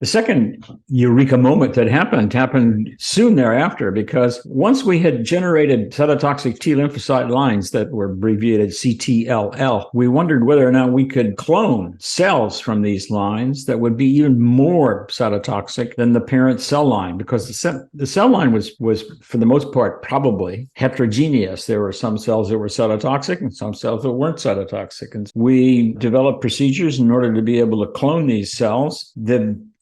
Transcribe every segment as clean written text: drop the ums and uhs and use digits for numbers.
The second eureka moment that happened soon thereafter, because once we had generated cytotoxic T lymphocyte lines that were abbreviated CTLL, we wondered whether or not we could clone cells from these lines that would be even more cytotoxic than the parent cell line, because the cell line was for the most part probably heterogeneous. There were some cells that were cytotoxic and some cells that weren't cytotoxic. And we developed procedures in order to be able to clone these cells.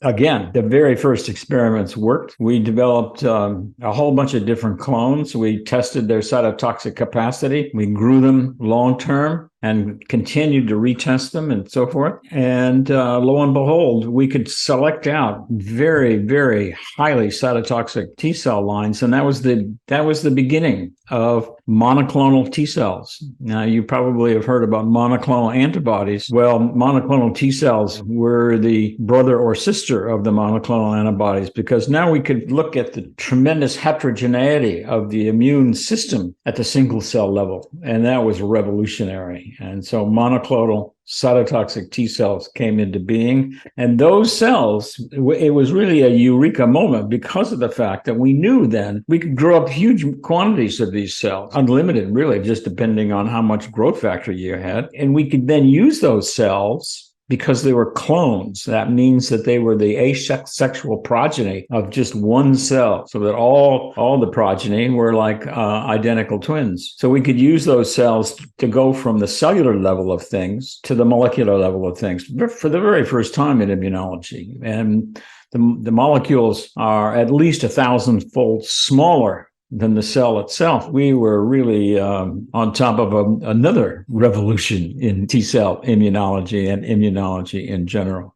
Again, the very first experiments worked. We developed a whole bunch of different clones. We tested their cytotoxic capacity. We grew them long-term and continued to retest them and so forth. And lo and behold, we could select out very, very highly cytotoxic T cell lines. And that was the beginning of monoclonal T cells. Now, you probably have heard about monoclonal antibodies. Well, monoclonal T cells were the brother or sister of the monoclonal antibodies, because now we could look at the tremendous heterogeneity of the immune system at the single cell level. And that was revolutionary. And so monoclonal cytotoxic T cells came into being. And those cells, it was really a eureka moment because of the fact that we knew then we could grow up huge quantities of these cells, unlimited, really, just depending on how much growth factor you had. And we could then use those cells because they were clones. That means that they were the asexual progeny of just one cell, so that all the progeny were like identical twins. So we could use those cells to go from the cellular level of things to the molecular level of things for the very first time in immunology. And the molecules are at least 1,000-fold smaller than the cell itself. We were really on top of another revolution in T-cell immunology and immunology in general.